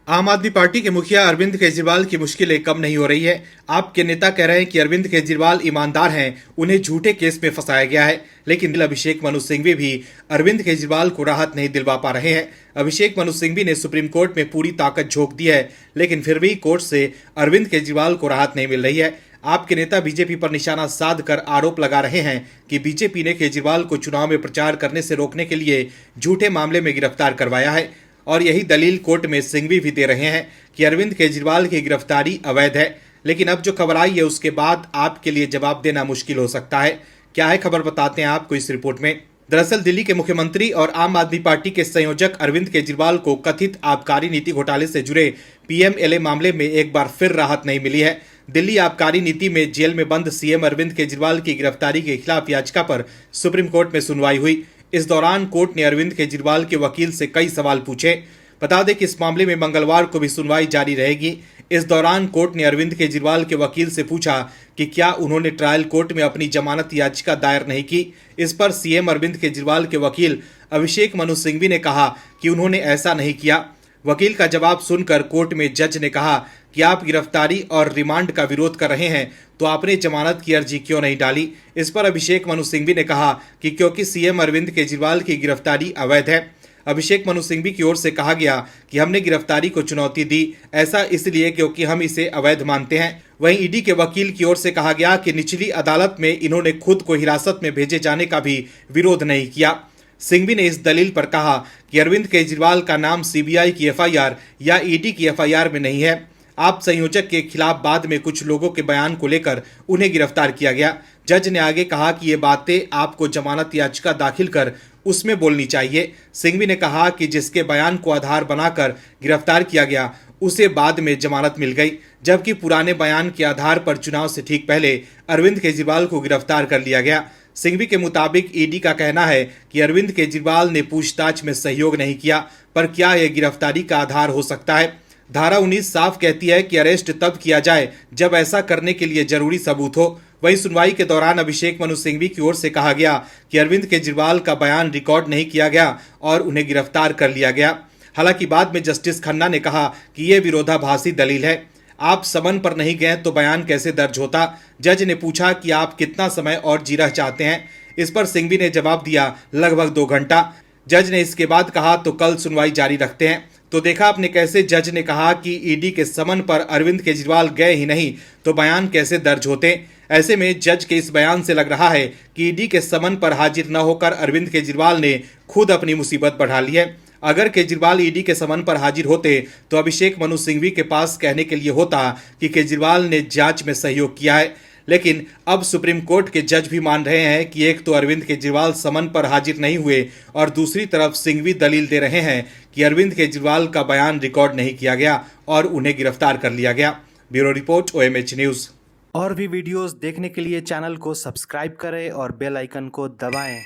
आम आदमी पार्टी के मुखिया अरविंद केजरीवाल की मुश्किलें कम नहीं हो रही है। आपके नेता कह रहे हैं कि अरविंद केजरीवाल ईमानदार हैं, उन्हें झूठे केस में फंसाया गया है। लेकिन अभिषेक मनु सिंघवी भी अरविंद केजरीवाल को राहत नहीं दिलवा पा रहे हैं। अभिषेक मनु सिंघवी ने सुप्रीम कोर्ट में पूरी ताकत झोंक दी है, लेकिन फिर भी कोर्ट से अरविंद केजरीवाल को राहत नहीं मिल रही है। आपके नेता बीजेपी पर निशाना साध कर आरोप लगा रहे हैं कि बीजेपी ने केजरीवाल को चुनाव में प्रचार करने से रोकने के लिए झूठे मामले में गिरफ्तार करवाया है और यही दलील कोर्ट में सिंघवी भी दे रहे हैं कि अरविंद केजरीवाल की गिरफ्तारी अवैध है। लेकिन अब जो खबर आई है उसके बाद आपके लिए जवाब देना मुश्किल हो सकता है। क्या है खबर, बताते हैं आपको इस रिपोर्ट में। दरअसल दिल्ली के मुख्यमंत्री और आम आदमी पार्टी के संयोजक अरविंद केजरीवाल को कथित आबकारी नीति घोटाले से जुड़े पीएमएलए मामले में एक बार फिर राहत नहीं मिली है। दिल्ली आबकारी नीति में जेल में बंद सीएम अरविंद केजरीवाल की गिरफ्तारी के खिलाफ याचिका पर सुप्रीम कोर्ट में सुनवाई हुई। इस दौरान कोर्ट ने अरविंद केजरीवाल के वकील से कई सवाल पूछे। बता दें कि इस मामले में मंगलवार को भी सुनवाई जारी रहेगी। इस दौरान कोर्ट ने अरविंद केजरीवाल के वकील से पूछा कि क्या उन्होंने ट्रायल कोर्ट में अपनी जमानत याचिका दायर नहीं की। इस पर सीएम अरविंद केजरीवाल के वकील अभिषेक मनु सिंघवी ने कहा कि उन्होंने ऐसा नहीं किया। वकील का जवाब सुनकर कोर्ट में जज ने कहा कि आप गिरफ्तारी और रिमांड का विरोध कर रहे हैं तो आपने जमानत की अर्जी क्यों नहीं डाली। इस पर अभिषेक मनु सिंघवी ने कहा कि क्योंकि सीएम अरविंद केजरीवाल की गिरफ्तारी अवैध है। अभिषेक मनु सिंघवी की ओर से कहा गया कि हमने गिरफ्तारी को चुनौती दी, ऐसा इसलिए क्योंकि हम इसे अवैध मानते हैं। वहीं ईडी के वकील की ओर से कहा गया कि निचली अदालत में इन्होंने खुद को हिरासत में भेजे जाने का भी विरोध नहीं किया। सिंघवी ने इस दलील पर कहा कि अरविंद केजरीवाल का नाम सीबीआई की एफआईआर या ईडी की एफआईआर में नहीं है। आप संयोजक के खिलाफ बाद में कुछ लोगों के बयान को लेकर उन्हें गिरफ्तार किया गया। जज ने आगे कहा कि ये बातें आपको जमानत याचिका दाखिल कर उसमें बोलनी चाहिए। सिंघवी ने कहा कि जिसके बयान को आधार बनाकर गिरफ्तार किया गया उसे बाद में जमानत मिल गई, जबकि पुराने बयान के आधार पर चुनाव से ठीक पहले अरविंद केजरीवाल को गिरफ्तार कर लिया गया। सिंघवी के मुताबिक ईडी का कहना है कि अरविंद केजरीवाल ने पूछताछ में सहयोग नहीं किया, पर क्या यह गिरफ्तारी का आधार हो सकता है। धारा 19 साफ कहती है कि अरेस्ट तब किया जाए जब ऐसा करने के लिए जरूरी सबूत हो। वहीं सुनवाई के दौरान अभिषेक मनु सिंघवी की ओर से कहा गया कि अरविंद केजरीवाल का बयान रिकॉर्ड नहीं किया गया और उन्हें गिरफ्तार कर लिया गया। हालांकि बाद में जस्टिस खन्ना ने कहा कि यह विरोधाभासी दलील है। आप समन पर नहीं गए तो बयान कैसे दर्ज होता। जज ने पूछा कि आप कितना समय और जीरा चाहते हैं। इस पर सिंघवी ने जवाब दिया लगभग 2 घंटा। जज ने इसके बाद कहा तो कल सुनवाई जारी रखते हैं। तो देखा आपने कैसे जज ने कहा कि ईडी के समन पर अरविंद केजरीवाल गए ही नहीं तो बयान कैसे दर्ज होते। ऐसे में जज के इस बयान से लग रहा है कि ईडी के समन पर हाजिर न होकर अरविंद केजरीवाल ने खुद अपनी मुसीबत बढ़ा ली है। अगर केजरीवाल ईडी के समन पर हाजिर होते तो अभिषेक मनु सिंघवी के पास कहने के लिए होता कि केजरीवाल ने जांच में सहयोग किया है। लेकिन अब सुप्रीम कोर्ट के जज भी मान रहे हैं कि एक तो अरविंद केजरीवाल समन पर हाजिर नहीं हुए और दूसरी तरफ सिंघवी दलील दे रहे हैं कि अरविंद केजरीवाल का बयान रिकॉर्ड नहीं किया गया और उन्हें गिरफ्तार कर लिया गया। Bureau report, OMH news. और भी वीडियोस देखने के लिए चैनल को सब्सक्राइब करें और बेल आइकन को दबाएं।